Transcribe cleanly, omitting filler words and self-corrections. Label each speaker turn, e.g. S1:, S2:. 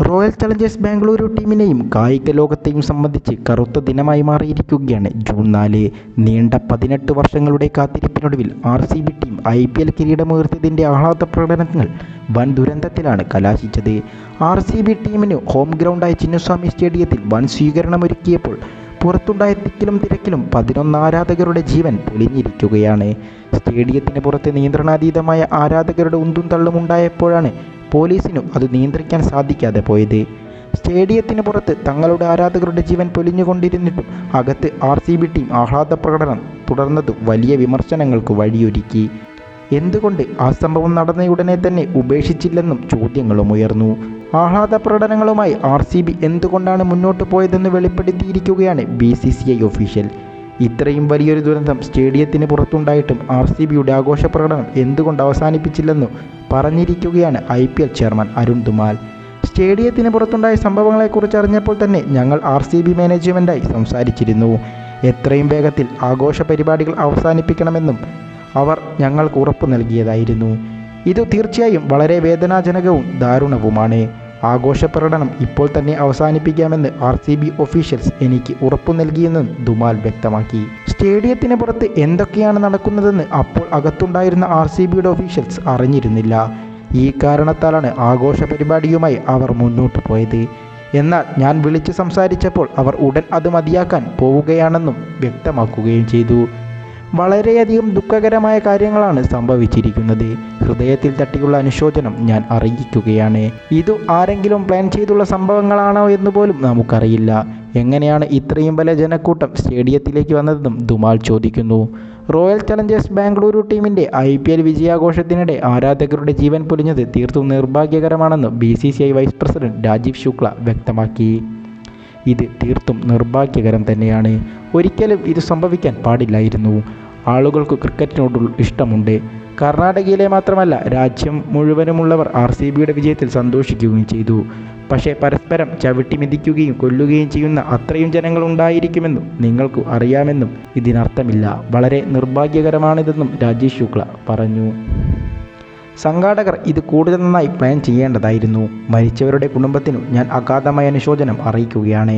S1: Royal Challengers Bengaluru ടീമിനെയും കായിക ലോകത്തെയും സംബന്ധിച്ച് കറുത്ത ദിനമായി മാറിയിരിക്കുകയാണ് ജൂൺ 4. നീണ്ട 18 വർഷങ്ങളുടെ കാത്തിരിപ്പിനൊടുവിൽ RCB ടീം IPL കിരീടമുയർത്തിയതിൻ്റെ ആഹ്ലാദ പ്രകടനങ്ങൾ വൻ ദുരന്തത്തിലാണ് കലാശിച്ചത്. RCB ടീമിന് ഹോം ഗ്രൗണ്ടായ ചിന്നസ്വാമി സ്റ്റേഡിയത്തിൽ വൻ സ്വീകരണമൊരുക്കിയപ്പോൾ പുറത്തുണ്ടായ തിക്കിലും തിരക്കിലും 11 ആരാധകരുടെ ജീവൻ പൊലിഞ്ഞിരിക്കുകയാണ്. സ്റ്റേഡിയത്തിന് പുറത്ത് നിയന്ത്രണാതീതമായ ആരാധകരുടെ ഉന്തും തള്ളും ഉണ്ടായപ്പോഴാണ് പോലീസിനും അത് നിയന്ത്രിക്കാൻ സാധിക്കാതെ പോയത്. സ്റ്റേഡിയത്തിന് പുറത്ത് തങ്ങളുടെ ആരാധകരുടെ ജീവൻ പൊലിഞ്ഞുകൊണ്ടിരുന്നിട്ടും അകത്ത് RCB ടീം ആഹ്ലാദ പ്രകടനം തുടർന്നത് വലിയ വിമർശനങ്ങൾക്ക് വഴിയൊരുക്കി. എന്തുകൊണ്ട് ആ സംഭവം നടന്നയുടനെ തന്നെ ഉപേക്ഷിച്ചില്ലെന്നും ചോദ്യങ്ങളും ഉയർന്നു. ആഹ്ലാദ പ്രകടനങ്ങളുമായി RCB എന്തുകൊണ്ടാണ് മുന്നോട്ട് പോയതെന്ന് വെളിപ്പെടുത്തിയിരിക്കുകയാണ് BCCI ഒഫീഷ്യൽ. ഇത്രയും വലിയൊരു ദുരന്തം സ്റ്റേഡിയത്തിന് പുറത്തുണ്ടായിട്ടും RCBയുടെ ആഘോഷ പ്രകടനം എന്തുകൊണ്ട് അവസാനിപ്പിച്ചില്ലെന്നു പറഞ്ഞിരിക്കുകയാണ് IPL ചെയർമാൻ അരുൺ ധുമാൽ. സ്റ്റേഡിയത്തിന് പുറത്തുണ്ടായ സംഭവങ്ങളെക്കുറിച്ച് അറിഞ്ഞപ്പോൾ തന്നെ ഞങ്ങൾ RCB മാനേജ്മെൻറ്റായി സംസാരിച്ചിരുന്നു. എത്രയും വേഗത്തിൽ ആഘോഷ പരിപാടികൾ അവസാനിപ്പിക്കണമെന്നും അവർ ഞങ്ങൾക്ക് ഉറപ്പ് നൽകിയതായിരുന്നു. ഇത് തീർച്ചയായും വളരെ വേദനാജനകവും ദാരുണവുമാണ്. ആഘോഷ പ്രകടനം ഇപ്പോൾ തന്നെ അവസാനിപ്പിക്കാമെന്ന് RCB ഒഫീഷ്യൽസ് എനിക്ക് ഉറപ്പു നൽകിയെന്നും ധുമാൽ വ്യക്തമാക്കി. സ്റ്റേഡിയത്തിന് പുറത്ത് എന്തൊക്കെയാണ് നടക്കുന്നതെന്ന് അപ്പോൾ അകത്തുണ്ടായിരുന്ന RCBയുടെ ഒഫീഷ്യൽസ് അറിഞ്ഞിരുന്നില്ല. ഈ കാരണത്താലാണ് ആഘോഷ പരിപാടിയുമായി അവർ മുന്നോട്ട് പോയത്. എന്നാൽ ഞാൻ വിളിച്ച് സംസാരിച്ചപ്പോൾ അവർ ഉടൻ അത് മതിയാക്കാൻ പോവുകയാണെന്നും വ്യക്തമാക്കുകയും ചെയ്തു. വളരെയധികം ദുഃഖകരമായ കാര്യങ്ങളാണ് സംഭവിച്ചിരിക്കുന്നത്. ഹൃദയത്തിൽ തട്ടിയുള്ള അനുശോചനം ഞാൻ അറിയിക്കുകയാണ്. ഇതു ആരെങ്കിലും പ്ലാൻ ചെയ്തുള്ള സംഭവങ്ങളാണോ എന്ന് പോലും നമുക്കറിയില്ല. എങ്ങനെയാണ് ഇത്രയും വലിയ ജനക്കൂട്ടം സ്റ്റേഡിയത്തിലേക്ക് വന്നതെന്നും ധുമാൽ ചോദിക്കുന്നു. റോയൽ ചലഞ്ചേഴ്സ് ബാംഗ്ലൂരു ടീമിൻ്റെ IPL വിജയാഘോഷത്തിനിടെ ആരാധകരുടെ ജീവൻ പൊലിഞ്ഞത് തീർത്തും നിർഭാഗ്യകരമാണെന്ന് BCCI vice president Rajeev Shukla വ്യക്തമാക്കി. ഇത് തീർത്തും നിർഭാഗ്യകരം തന്നെയാണ്. ഒരിക്കലും ഇത് സംഭവിക്കാൻ പാടില്ലായിരുന്നു. ആളുകൾക്ക് ക്രിക്കറ്റിനോടുള്ള ഇഷ്ടമുണ്ട്. കർണാടകയിലെ മാത്രമല്ല രാജ്യം മുഴുവനുമുള്ളവർ RCBയുടെ വിജയത്തിൽ സന്തോഷിക്കുകയും ചെയ്തു. പക്ഷേ പരസ്പരം ചവിട്ടി മെതിക്കുകയും കൊല്ലുകയും ചെയ്യുന്ന അത്രയും ജനങ്ങൾ ഉണ്ടായിരിക്കുമെന്നും നിങ്ങൾക്ക് അറിയാമെന്നും ഇതിനർത്ഥമില്ല. വളരെ നിർഭാഗ്യകരമാണിതെന്നും രാജീവ് ശുക്ല പറഞ്ഞു. സംഘാടകർ ഇത് കൂടുതൽ നന്നായി പ്ലാൻ ചെയ്യേണ്ടതായിരുന്നു. മരിച്ചവരുടെ കുടുംബത്തിനു ഞാൻ അഗാധമായ അനുശോചനം അറിയിക്കുകയാണ്.